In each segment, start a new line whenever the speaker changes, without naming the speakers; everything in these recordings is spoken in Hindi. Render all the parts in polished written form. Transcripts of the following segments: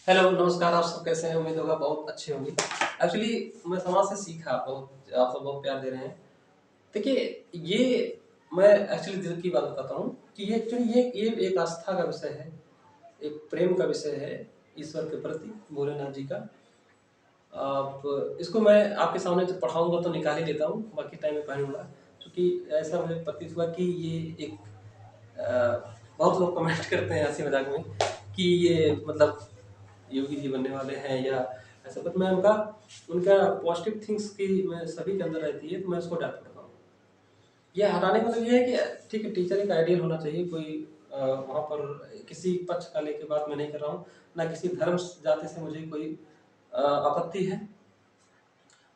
हेलो, नमस्कार। आप सब कैसे हैं? उम्मीद होगा बहुत अच्छे होंगे। एक्चुअली मैं समाज से सीखा बहुत, आप सब बहुत प्यार दे रहे हैं। देखिए, ये मैं एक्चुअली दिल की बात बताता हूँ कि ये एक्चुअली ये एक आस्था का विषय है, एक प्रेम का विषय है ईश्वर के प्रति, भोलेनाथ जी का। आप इसको मैं आपके सामने जब पढ़ाऊँगा तो निकाल ही लेता हूँ, बाकी टाइम में पढ़ूँगा। क्योंकि ऐसा मुझे प्रतीत हुआ कि ये एक बहुत लोग कमेंट करते हैं हँसी-मज़ाक में कि ये मतलब योगी जी बनने वाले हैं या ऐसा, बट मैं उनका उनका पॉजिटिव थिंग्स की मैं सभी के अंदर रहती है, तो मैं उसको डांट पड़ता हूँ। ये हटाने का मतलब ये है कि ठीक है, टीचर एक आइडियल होना चाहिए, कोई वहाँ पर किसी पक्ष का लेके बात मैं नहीं कर रहा हूँ, ना किसी धर्म जाति से मुझे कोई आपत्ति है।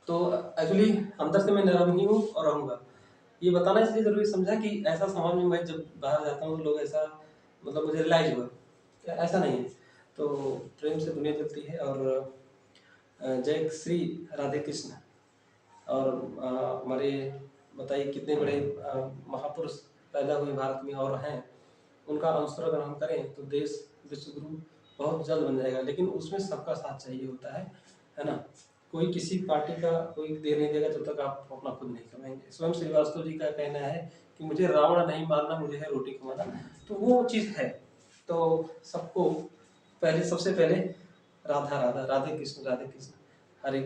तो एक्चुअली अंदर से मैं नरम ही हूँ और रहूँगा। ये बताना इसलिए ज़रूरी समझा कि ऐसा समाज में मैं जब बाहर जाता हूँ तो लोग ऐसा मतलब मुझे रियलाइज़ हुआ कि ऐसा नहीं है। तो प्रेम से दुनिया चलती है। और जय श्री राधे कृष्ण। और हमारे बताइए कितने बड़े महापुरुष पैदा हुए भारत में और हैं, उनका अनुसरण अगर हम करें तो देश विश्व गुरु बहुत जल्द बन जाएगा। लेकिन उसमें सबका साथ चाहिए होता है ना? कोई किसी पार्टी का कोई दे नहीं देगा जब तक आप अपना खुद नहीं कमाएंगे। स्वयं श्रीवास्तव जी का कहना है कि मुझे रावण नहीं मारना, मुझे है रोटी कमाना। तो वो चीज़ है। तो सबको पहले, सबसे पहले राधा राधा, राधे कृष्ण, हरे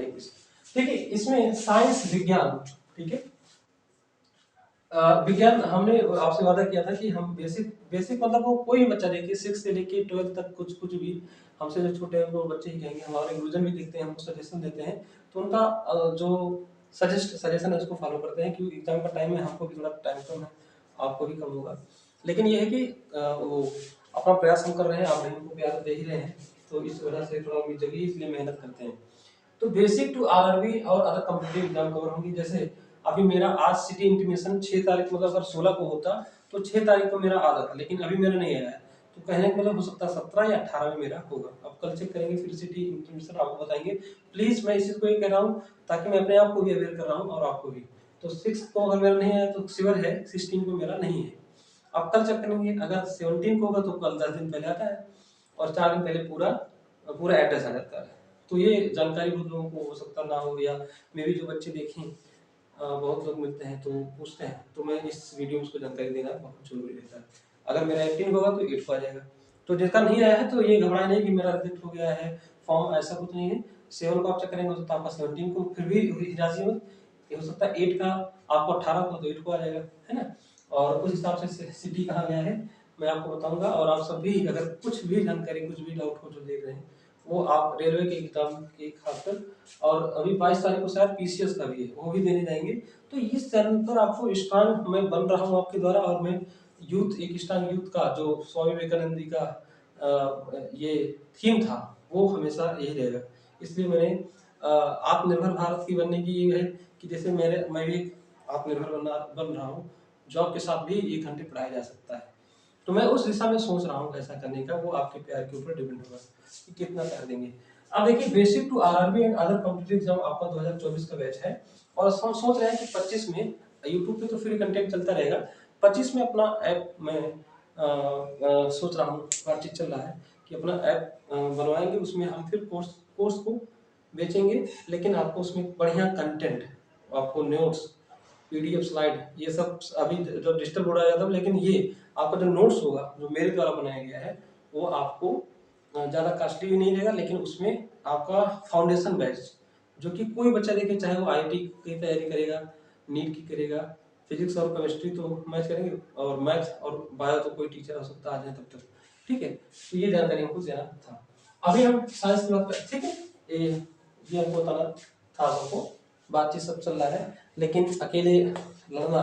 कृष्ण। ठीक है, इसमें साइंस विज्ञान, ठीक है, विज्ञान हमने आपसे वादा किया था कि हम बेसिक बेसिक मतलब वो कोई भी बच्चा देखिए 6 से लेके 12 तक कुछ भी हमसे जो छोटे हैं वो बच्चे ही कहेंगे। हमारे गुरुजन भी देखते हैं, हमको सजेशन देते हैं, तो उनका जो सजेशन है उसको फॉलो करते हैं, क्योंकि एग्जाम का टाइम है, हमको भी थोड़ा टाइम कम है, आपको भी कम होगा। लेकिन ये है कि वो अपना प्रयास हम कर रहे हैं, आप भी हमको प्यार दे ही रहे हैं, तो इस वजह से थोड़ा उम्मीद जगी, इसलिए मेहनत करते हैं। तो बेसिक टू आरआरबी और अदर कॉम्पिटिटिव एग्जाम कवर होंगी। जैसे अभी मेरा आज सिटी इंटीमेशन 6 तारीख, मतलब अगर 16 को होता तो 6 तारीख को मेरा आ जाता, लेकिन अभी मेरा नहीं आया है। तो कहने का मतलब हो सकता है 17 या 18 में मेरा होगा। अब कल चेक करेंगे, फिर सिटी इंटीमेशन आपको बताएंगे। प्लीज मैं इस चीज को ये कह रहा हूँ ताकि मैं अपने आप को भी अवेयर कर रहा हूँ और आपको भी। तो 6 को अगर मेरा नहीं आया तो श्योर है 16 को मेरा नहीं है। अब कल चेक करेंगे, अगर 17 को होगा तो कल 10 दिन पहले आता है और 4 दिन पहले पूरा पूरा एड्रेस आ जाता है। तो ये जानकारी बहुत लोगों को हो सकता ना हो, या मे भी जो बच्चे देखें, बहुत लोग मिलते हैं तो पूछते हैं, तो मैं इस वीडियो में उसको जानकारी देना बहुत जरूरी रहता है। अगर मेरा 18 होगा तो 8 को आ जाएगा। तो जिसका नहीं आया है तो ये घबराए नहीं कि मेरा रिजेक्ट हो गया है फॉर्म, ऐसा कुछ नहीं है। 7 को आप चेक करेंगे हो सकता है आपका 17 को, फिर भी राजी मत, ये हो सकता है 8 का आपको 18 को, तो 8 को आ जाएगा, है ना? और उस हिसाब से सिटी कहाँ गया है मैं आपको बताऊंगा। और आप सभी अगर कुछ भी जानकारी, कुछ भी डाउट हो जो देख रहे हैं, वो आप रेलवे के एग्जाम की खासकर, और अभी 22 तारीख को शायद पीसीएस का भी है, वो भी देने जाएंगे। तो इस चैनल पर आपको स्ट्रांग मैं बन रहा हूँ आपके द्वारा, और मैं यूथ, एक स्ट्रांग यूथ का जो स्वामी विवेकानंद जी का ये थीम था वो हमेशा यही रहेगा। इसलिए मैंने आत्मनिर्भर भारत की बनने की ये है कि जैसे मैं भी आत्मनिर्भर बन रहा हूँ, जॉब के साथ भी 1 घंटे पढ़ाया जा सकता है। तो मैं उस दिशा में सोच रहा हूँ ऐसा करने का, वो आपके प्यार के ऊपर डिपेंड होगा कि कितना प्यार देंगे। अब देखिए, basic to RRB and other competitive exam आपका 2024 का बैच है, और हम सोच रहे हैं कि 25 में यूट्यूब पे तो फ्री कंटेंट चलता रहेगा, 25 में अपना ऐप में सोच रहा हूँ, बातचीत चल रहा है कि अपना ऐप बनवाएंगे, उसमें हम फिर कोर्स को बेचेंगे, लेकिन आपको उसमें बढ़िया कंटेंट, आपको नोट्स, पीडीएफ स्लाइड, ये सब अभी जो डिजिटल बोर्ड आया था, लेकिन ये आपका जो नोट्स होगा जो मेरे द्वारा बनाया गया है, वो आपको ज़्यादा कॉस्टली भी नहीं रहेगा, लेकिन उसमें आपका फाउंडेशन बैच जो कि कोई बच्चा देखे, चाहे वो आईटी की तैयारी करेगा, नीट की करेगा, फिजिक्स और केमिस्ट्री तो मैच करेंगे, और मैथ और बायो तो कोई टीचर हो सकता आ जाए तब तक, ठीक है। तो ये जानकारी हमको देना था। अभी हम साइंस की बात करें, ठीक है, ये हमको बताना था सबको। बातचीत सब चल रहा है, लेकिन अकेले लड़ना,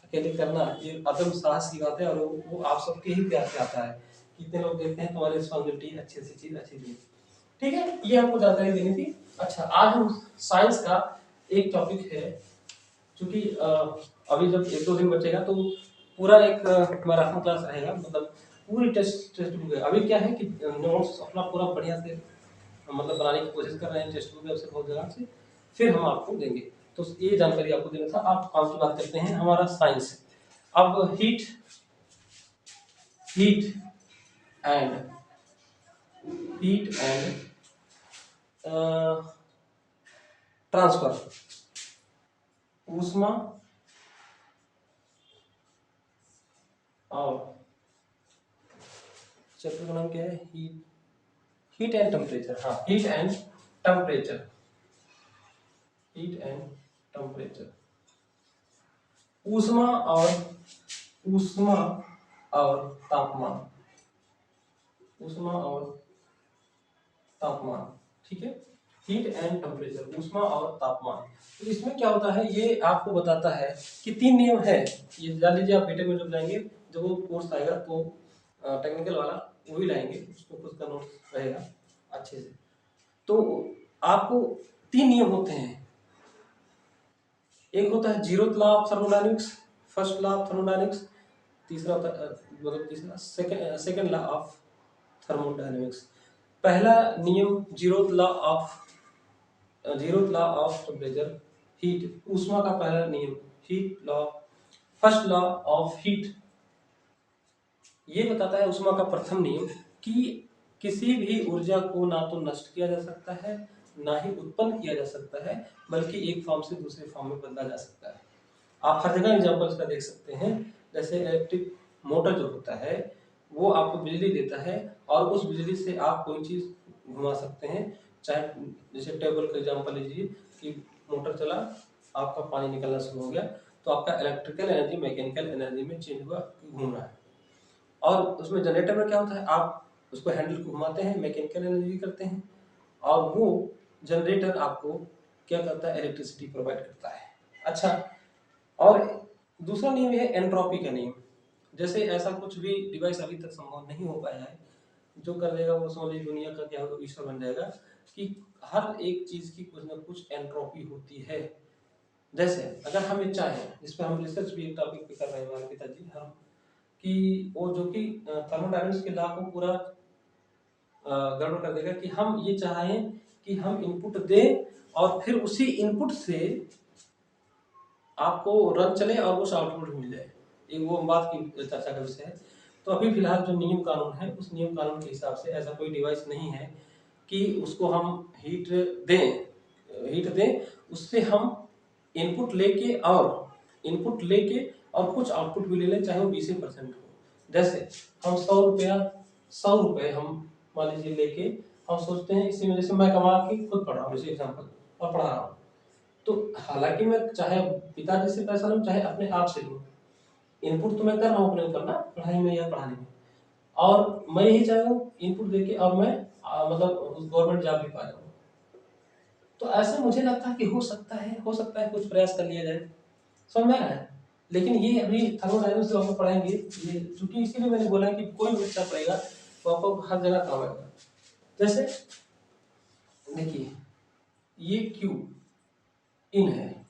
अकेले करना, ये आत्म साहस की बात है, और वो आप सबके ही प्यार से आता है। कितने लोग देखते हैं तुम्हारी रिस्पॉन्सिबिलिटी, अच्छी सी चीज, अच्छी चीज, ठीक है। ये हमको जानकारी देनी थी। अच्छा, आज हम साइंस का एक टॉपिक है, क्योंकि अभी जब 1-2 दिन बचेगा तो पूरा एक मैराथन क्लास रहेगा, मतलब पूरी टेस्ट बुक है। अभी क्या है कि नोट्स अपना पूरा बढ़िया से मतलब बनाने की कोशिश कर रहे हैं, टेस्ट बुक से बहुत जगह से, फिर हम आपको देंगे। तो ये जानकारी आपको देना था। आप काम की बात करते हैं, हमारा साइंस। अब heat and heat and transfer, ऊष्मा और चैप्टर का नाम क्या है, हीट एंड टेम्परेचर। हाँ, heat and temperature, heat and temperature, ऊष्मा और तापमान, ऊष्मा और तापमान, ठीक है। हीट एंड टेम्परेचर, ऊष्मा और तापमान। तो इसमें क्या होता है, ये आपको बताता है कि 3 नियम है। ये जान लीजिए, आप बीटेक में जब जाएंगे, जब वो कोर्स आएगा तो टेक्निकल वाला वो ही लाएंगे, उसको खुद का नोट्स रहेगा अच्छे से। तो आपको 3 नियम होते हैं। एक होता है zero law of thermodynamics, first law of thermodynamics, तीसरा होता है मतलब तीसरा सेकंड लॉ ऑफ थर्मोडायनेमिक्स। पहला नियम zero law of temperature, heat, ऊष्मा का पहला नियम, heat law, first law of heat, ये बताता है ऊष्मा का प्रथम नियम कि किसी भी ऊर्जा को ना तो नष्ट किया जा सकता है, ना ही उत्पन्न किया जा सकता है, बल्कि एक फॉर्म से दूसरे फॉर्म में बदला जा सकता है। आप हर जगह एग्जाम्पल इसका देख सकते हैं। जैसे इलेक्ट्रिक मोटर जो होता है वो आपको बिजली देता है, और उस बिजली से आप कोई चीज घुमा सकते हैं। चाहे जैसे टेबल का एग्जाम्पल लीजिए कि मोटर चला, आपका पानी निकलना शुरू हो गया, तो आपका इलेक्ट्रिकल एनर्जी मैकेनिकल एनर्जी में चेंज हुआ, घूम रहा है। और उसमें जनरेटर में क्या होता है, आप उसको हैंडल को घुमाते हैं, मैकेनिकल एनर्जी करते हैं, और वो जनरेटर आपको क्या करता है, इलेक्ट्रिसिटी प्रोवाइड करता है। अच्छा, और दूसरा नियम है एंट्रोपी का नियम। जैसे ऐसा कुछ भी डिवाइस अभी तक संभव नहीं हो पाया है, जो कर देगा वो समझ लीजिए दुनिया का क्या होगा, ईश्वर बन जाएगा, कि हर एक चीज की कुछ ना कुछ एंट्रोपी होती है। जैसे अगर हम ये चाहें, जिस पर हम रिसर्च भी एक टॉपिक पे कर रहे हैं हमारे पिताजी, हम कि वो जो कि थर्मोडायनेमिक्स के लॉ को पूरा गड़बड़ कर देगा, कि हम ये चाहें कि हम इनपुट दें और फिर उसी इनपुट से आपको रन चले और उस आउटपुट मिल जाए। एक वो बात की चर्चा का विषय है। तो अभी फिलहाल जो नियम कानून है, उस नियम कानून के हिसाब से ऐसा कोई डिवाइस नहीं है कि उसको हम हीट दें, उससे हम इनपुट लेके और कुछ आउटपुट भी ले लें, चाहे वो 20% हो। जैसे हम 100 रुपए हम मान लीजिए लेके हम सोचते हैं, इसी में जैसे मैं कमा के खुद पढ़ रहा हूँ, जैसे एग्जाम्पल, और पढ़ा रहा हूँ, तो हालांकि मैं चाहे पिताजी से पैसा लूं चाहे अपने आप से लूं, इनपुट तो मैं कर रहा हूँ अपने ऊपर ना, पढ़ाई में या पढ़ाने में, और मैं यही चाहूँ इनपुट देके और मैं मतलब गवर्नमेंट जॉब भी पा जाऊँ। तो ऐसा मुझे लगता है कि हो सकता है कुछ प्रयास कर लिया जाए, समझ में आ रहा है। लेकिन ये अभी थर्मोडायनेमिक्स जो आपको पढ़ाएंगे, ये चूंकि इसीलिए मैंने बोला कि कोई भी बच्चा पढ़ेगा तो आपको हर जगह काम आएगा। जैसे देखिए, ये क्यू इन है।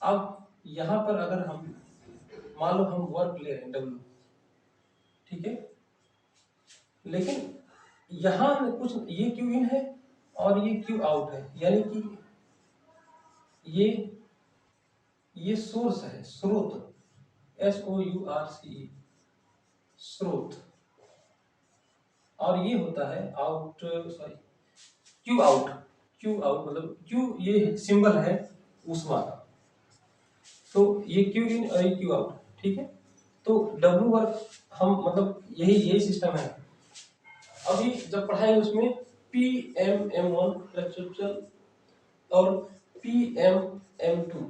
अब यहाँ पर अगर हम मान लो हम वर्क ले रहे हैं W, ठीक है, लेकिन यहाँ कुछ ये क्यू इन है और ये क्यू आउट है, यानी कि ये सोर्स है, स्रोत, SOURCE, स्रोत, और ये होता है आउट, सॉरी क्यू आउट मतलब क्यू ये सिंबल है ऊष्मा का, तो ये क्यू इन और ये क्यू आउट, ठीक है। तो W वर्क हम मतलब यही सिस्टम है। अभी जब पढ़ाएंगे उसमें PMM1 फ्लक्चुएशन और PMM2,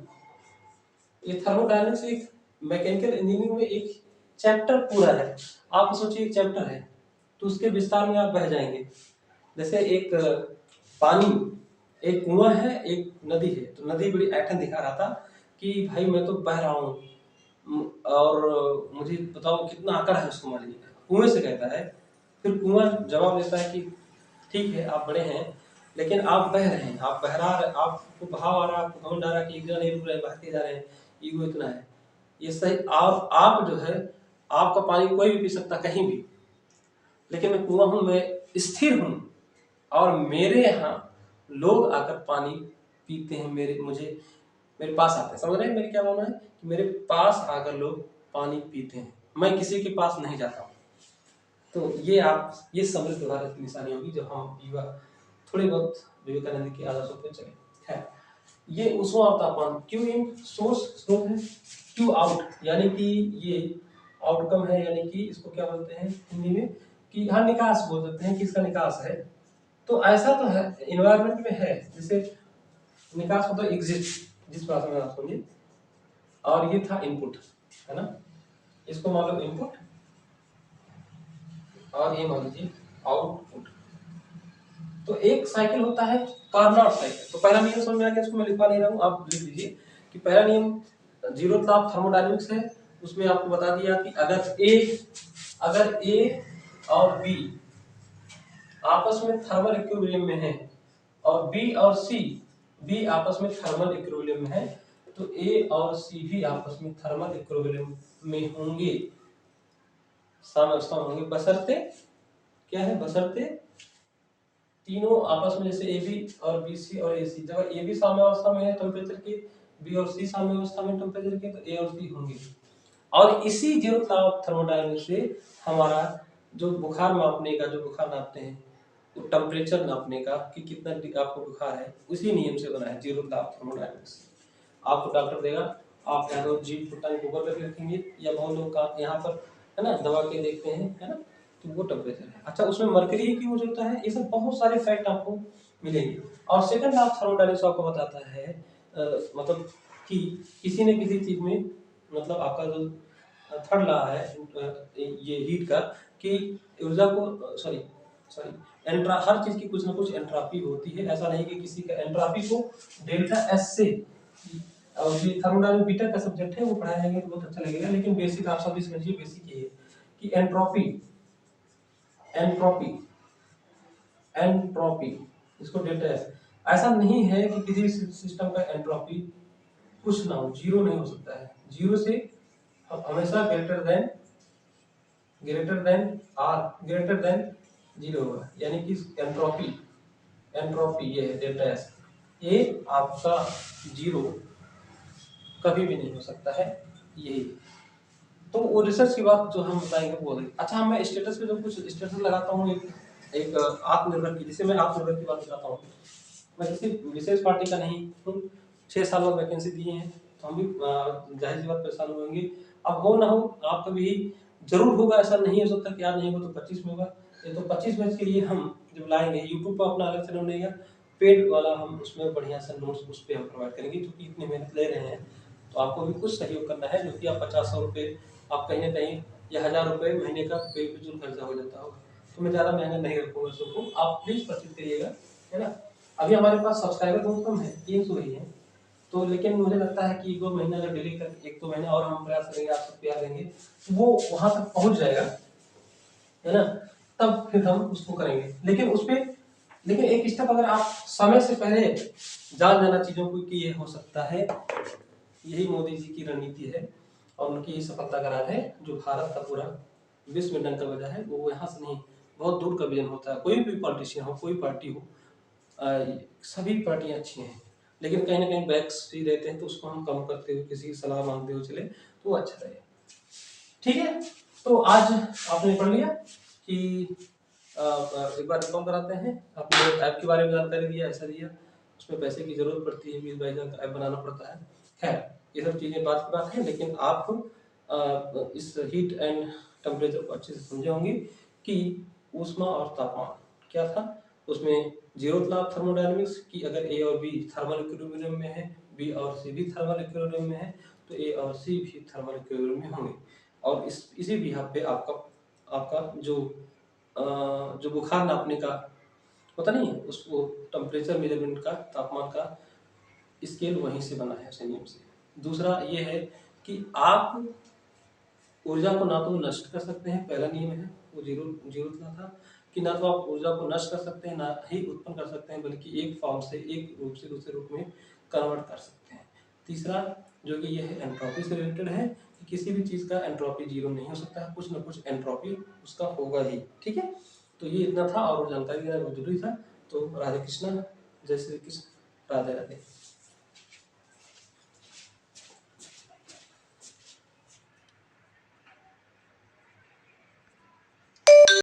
ये थर्मोडायनेमिक्स एक मैकेनिकल इंजीनियरिंग में एक चैप्टर पूरा है। आप सोचिए एक चैप्टर है तो उसके विस्तार में आप बह जाएंगे। जैसे एक पानी, एक कुआं है, एक नदी है, तो नदी बड़ी ऐठन दिखा रहा था कि भाई मैं तो बह रहा हूँ और मुझे बताओ कितना आकर है उसको, मान लीजिए कुएं से कहता है। फिर कुआं जवाब देता है कि ठीक है आप बड़े हैं, लेकिन आप बह रहे हैं, आप बहरा, आपको बहाव आ रहा है, आपको घमंड आ रहा है कि एक जगह नहीं रुक रहे, बहते जा रहे हैं, ईगो इतना है। ये सही, आप जो है, आपका पानी कोई भी पी सकता कहीं भी, लेकिन मैं कुआं हूं, मैं स्थिर हूं, और मेरे यहाँ लोग आकर पानी पीते हैं, मेरे पास आते हैं। समझ रहे हैं मेरी क्या मानना है, कि मेरे पास आकर लोग पानी पीते हैं, मैं किसी के पास नहीं जाता हूँ। तो ये समृद्ध भारत की निशानी होगी जब हम युवा थोड़े बहुत विवेकानंद के आदर्शों पर चले। खैर, ये ऊष्मा और तापमान क्यू इन सोर्स स्रोत है, क्यू आउट यानी कि ये आउटकम है, यानी कि इसको क्या बोलते हैं हिंदी में कि हाँ निकास बोल सकते हैं कि इसका निकास है। तो ऐसा तो है इन्वायरमेंट में है, जैसे निकास मतलब एग्जिस्ट जिस भाषा में आप समझिए, और ये था इनपुट, है ना, इसको मान लो इनपुट और ये मान लीजिए आउटपुट। तो एक साइकिल होता है कार्नोट साइकिल। तो पहला नियम समझ में आ गया, इसको मैं लिखवा नहीं रहा हूँ, आप लिख लीजिए कि पहला नियम जीरो लॉ ऑफ थर्मोडायनेमिक्स है। उसमें आपको बता दिया कि अगर ए और बी आपस में थर्मल इक्विलिब्रियम में है और बी और सी बी आपस में थर्मल इक्विलिब्रियम में है, तो ए और सी भी आपस में थर्मल इक्विलिब्रियम में होंगे, साम्यावस्था में होंगे, बशर्ते क्या है, बशर्ते तीनों आपस में, जैसे ए बी और बी सी और ए सी, जब ए बी साम्यावस्था में है टेम्परेचर के, बी और सी साम्यावस्था में टेम्परेचर के, तो ए और सी होंगे। और इसी जीरो लॉ ऑफ थर्मोडायनेमिक्स से हमारा जो बुखार मापने का, जो बुखार नापते हैं तो टेम्परेचर नापने का कि कितना डिग्री आपको बुखार है, उसी नियम से बना है जीरो लॉ ऑफ थर्मोडायनेमिक्स। आपको डॉक्टर देगा, आप या तो जीभ को टंग ऊपर करके रखेंगे, या बहुत लोग का यहाँ पर है ना दबा के देखते हैं, है ना, तो वो टेम्परेचर है। अच्छा, उसमें मरकरी की यूज होता है, ये सब बहुत सारे फैक्ट आपको मिलेंगे। और सेकंड लॉ ऑफ थर्मोडायनेमिक्स आपको बताता है मतलब कि किसी न किसी चीज में, मतलब आपका जो थर्ड लॉ है ये हीट का, कि ऊर्जा को सॉरी हर चीज की कुछ ना कुछ एंट्रोपी होती है। ऐसा नहीं कि किसी का एंट्रोपी को डेल्टा एस से, और ये थर्मोडायनामिक्स बीटा का सब्जेक्ट है, वो पढ़ाएंगे तो बहुत अच्छा लगेगा, लेकिन बेसिक आप सभी समझिए, बेसिक ये है कि एंट्रोपी एंट्रोपी एंट्रोपी इसको डेल्टा एस, ऐसा नहीं है कि किसी भी सिस्टम का एंट्रोपी कुछ ना हो, जीरो नहीं हो सकता है। जीरो से हमेशा ग्रेटर देन जीरो होगा, यानी कि एंट्रोपी ये है डेल्टा एस, ये आपका जीरो कभी भी नहीं हो सकता है। यही तो वो रिसर्च की बात जो हम बताएंगे वो है। अच्छा, मैं स्टेटस पे जो कुछ स्टेटस लगाता हूँ, एक आत्मनिर्भर की, जिसे मैं आत्मनिर्भर की बात बताता हूँ, मैं किसी विशेष पार्टी का नहीं हूँ, 6 साल बाद वैकेंसी दिए हैं, तो हम भी जाहिर सी बात परेशान होंगे। अब हो ना हो आपका भी जरूर होगा, ऐसा नहीं हो सकता कि आज नहीं होगा तो 25 में होगा। ये तो 25 बैच के लिए हम जब लाएंगे यूट्यूब पर अपना अलग चैनल बनेगा, पेड वाला, हम उसमें बढ़िया सा नोट्स उस पर हम प्रोवाइड करेंगे, क्योंकि इतनी मेहनत ले रहे हैं तो आपको भी कुछ सहयोग करना है, जो कि आप 50-100 रुपये आप कहीं ना कहीं, या 1000 रुपये महीने का बेफिजूल खर्चा हो जाता होगा, तो मैं ज़्यादा महंगा नहीं रखूँगा सबको, आप प्लीज़ परचेज करिएगा, है ना। अभी हमारे पास सब्सक्राइबर बहुत कम है, 300 ही है, तो लेकिन मुझे लगता है कि 2 महीना अगर डिले कर, 1-2 महीना और हम प्रयास करेंगे, आप सब प्यार देंगे, तो वो वहां तक पहुंच जाएगा, है ना, तब फिर हम उसको करेंगे। लेकिन एक स्टेप अगर आप समय से पहले जान जाना चीजों को कि ये हो सकता है, यही मोदी जी की रणनीति है और उनकी ही सफलता का राज है, जो भारत का पूरा विश्व में डंका बजा है। वो यहाँ से नहीं, बहुत दूर का विजन होता है। कोई भी पॉलिटिशियन हो, कोई पार्टी हो, सभी पार्टियां अच्छी हैं, लेकिन कहीं ना कहीं बैक्स भी रहते हैं, तो उसको हम कम करते हुए, किसी की सलाह मांगते हुए चले तो वो अच्छा रहेगा। ठीक है, तो आज आपने पढ़ लिया कि एक बार रिकॉल कराते हैं, आपने ऐप के बारे में जानकारी दिया, ऐसा दिया, उसमें पैसे की जरूरत पड़ती है, 20-22 हज़ार का ऐप बनाना पड़ता है। खैर, ये सब चीज़ें बात की बात है, लेकिन आप इस हीट एंड टेम्परेचर को अच्छे से समझे होंगे कि ऊष्मा और तापमान क्या था। उसमें जीरो लॉ ऑफ थर्मोडायनेमिक्स की अगर ए और बी थर्मल इक्विलिब्रियम में है, बी और सी भी थर्मल इक्विलिब्रियम में है, तो ए और सी भी थर्मल इक्विलिब्रियम में होंगे। और इसी बिहाफ पे आपका जो बुखार नापने का होता नहीं है, उसको टेम्परेचर मेजरमेंट का, तापमान का स्केल वहीं से बना है, उसी नियम से। दूसरा ये है कि आप ऊर्जा को ना तो नष्ट कर सकते हैं, पहला नियम है वो जीरो था कि ना तो आप ऊर्जा को नष्ट कर सकते हैं, ना ही उत्पन्न कर सकते हैं, बल्कि एक फॉर्म से, एक रूप से दूसरे रूप में कन्वर्ट कर सकते हैं। तीसरा जो कि ये है एंट्रोपी से रिलेटेड है, कि किसी भी चीज़ का एंट्रोपी जीरो नहीं हो सकता है, कुछ ना कुछ एंट्रोपी उसका होगा ही। ठीक है, तो ये इतना था और जानकारी देना बहुत जरूरी था। तो राधे कृष्णा, जय श्री कृष्ण, राधे राधे।